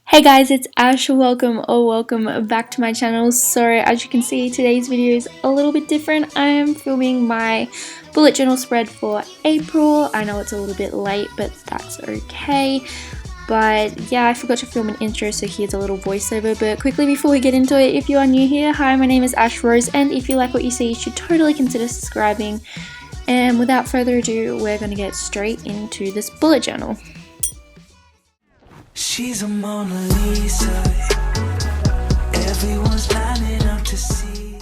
Hey guys, it's Ash. Welcome back to my channel. So as you can see, today's video is a little bit different. I am filming my bullet journal spread for April. I know it's a little bit late, but that's okay. But yeah, I forgot to film an intro, so here's a little voiceover. But quickly before we get into it, if you are new here, hi, my name is Ash Rose, and if you like what you see, you should totally consider subscribing. And without further ado, we're going to get straight into this bullet journal. She's a Mona Lisa. Everyone's lining up to see.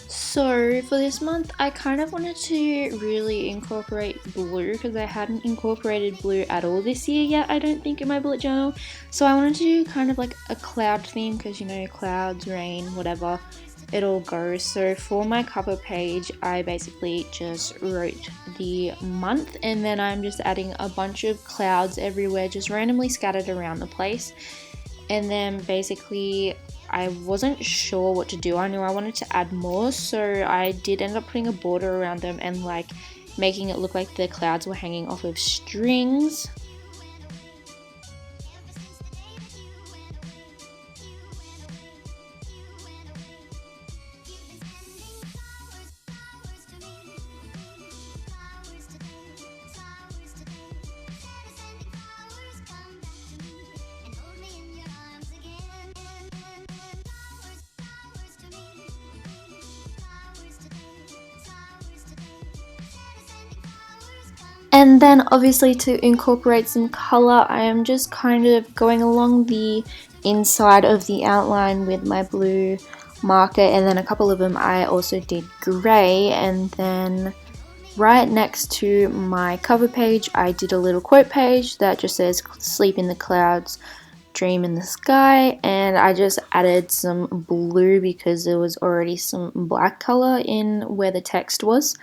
So for this month, I kind of wanted to really incorporate blue because I hadn't incorporated blue at all this year yet, I don't think, in my bullet journal. So I wanted to do kind of like a cloud theme because, you know, clouds, rain, whatever, it all goes. So for my cover page, I basically just wrote the month, and then I'm just adding a bunch of clouds everywhere, just randomly scattered around the place. And then basically I wasn't sure what to do. I knew I wanted to add more, so I did end up putting a border around them and like making it look like the clouds were hanging off of strings. And then obviously to incorporate some color, I am just kind of going along the inside of the outline with my blue marker, and then a couple of them I also did grey. And then right next to my cover page, I did a little quote page that just says "Sleep in the clouds, dream in the sky," and I just added some blue because there was already some black color in where the text was.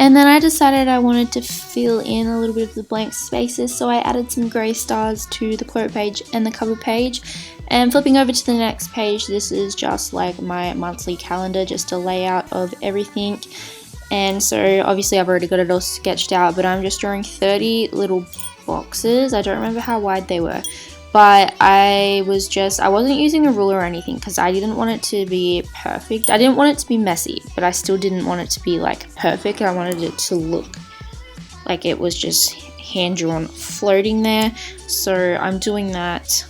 And then I decided I wanted to fill in a little bit of the blank spaces, so I added some grey stars to the quote page and the cover page. And flipping over to the next page, this is just like my monthly calendar, just a layout of everything. And so obviously I've already got it all sketched out, but I'm just drawing 30 little boxes. I don't remember how wide they were, but I wasn't using a ruler or anything because I didn't want it to be perfect. I didn't want it to be messy, but I still didn't want it to be like perfect. I wanted it to look like it was just hand drawn floating there. So I'm doing that.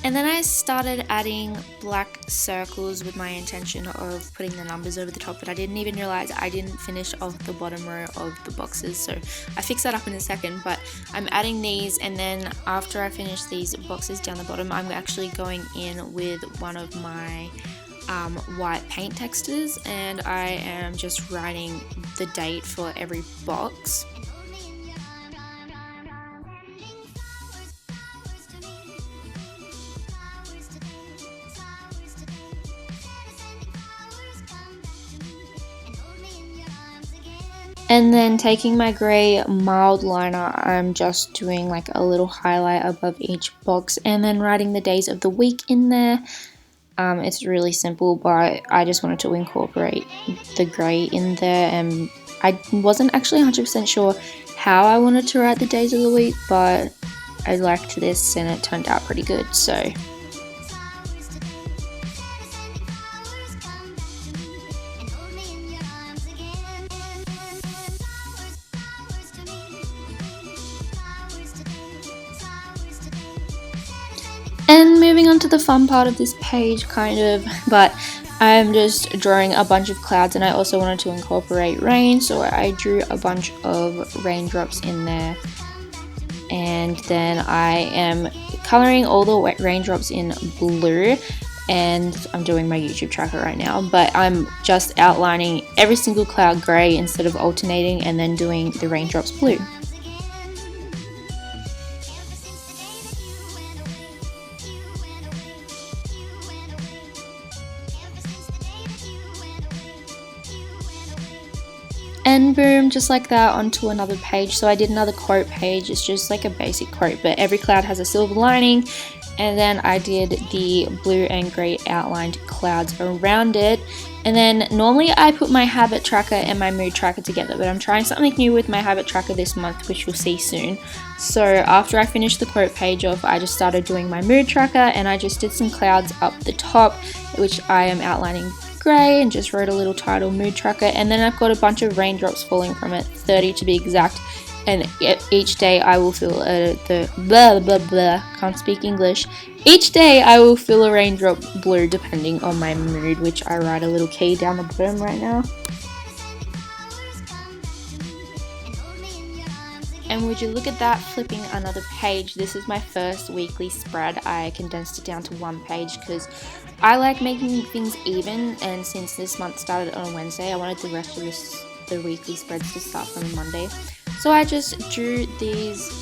And then I started adding black circles with my intention of putting the numbers over the top, but I didn't even realize I didn't finish off the bottom row of the boxes, so I fix that up in a second. But I'm adding these, and then after I finish these boxes down the bottom, I'm actually going in with one of my white paint textures, and I am just writing the date for every box. And then taking my grey mild liner, I'm just doing like a little highlight above each box and then writing the days of the week in there. It's really simple, but I just wanted to incorporate the grey in there, and I wasn't actually 100% sure how I wanted to write the days of the week, but I liked this and it turned out pretty good, so. And moving on to the fun part of this page, kind of, but I'm just drawing a bunch of clouds, and I also wanted to incorporate rain, so I drew a bunch of raindrops in there. And then I am coloring all the raindrops in blue, and I'm doing my YouTube tracker right now, but I'm just outlining every single cloud grey instead of alternating and then doing the raindrops blue. And boom, just like that, onto another page. So I did another quote page. It's just like a basic quote, but every cloud has a silver lining. And then I did the blue and grey outlined clouds around it. And then normally I put my habit tracker and my mood tracker together, but I'm trying something new with my habit tracker this month, which you'll see soon. So after I finished the quote page off, I just started doing my mood tracker, and I just did some clouds up the top, which I am outlining grey, and just wrote a little title, mood tracker. And then I've got a bunch of raindrops falling from it, 30 to be exact. And each day I will fill can't speak English. Each day I will fill a raindrop blue depending on my mood, which I write a little key down the bottom right now. And would you look at that, flipping another page. This is my first weekly spread. I condensed it down to one page because I like making things even, and since this month started on a Wednesday, I wanted the rest of the weekly spreads to start from Monday. So I just drew these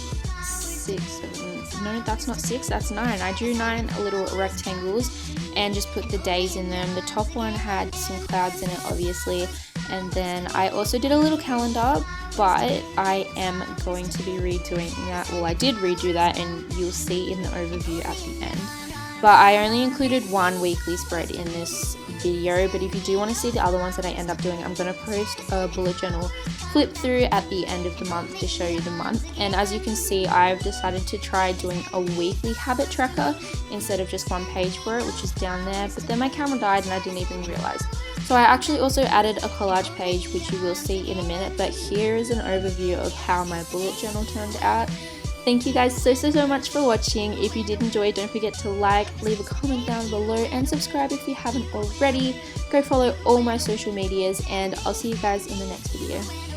6, 7, no, that's not 6, that's 9. I drew 9 little rectangles and just put the days in them. The top one had some clouds in it, obviously, and then I also did a little calendar, but I am going to be redoing that. Well, I did redo that, and you'll see in the overview at the end. But I only included one weekly spread in this video, but if you do want to see the other ones that I end up doing, I'm going to post a bullet journal flip through at the end of the month to show you the month. And as you can see, I've decided to try doing a weekly habit tracker instead of just one page for it, which is down there, but then my camera died and I didn't even realize. So I actually also added a collage page, which you will see in a minute, but here is an overview of how my bullet journal turned out. Thank you guys so much for watching. If you did enjoy, don't forget to like, leave a comment down below, and subscribe if you haven't already. Go follow all my social medias, and I'll see you guys in the next video.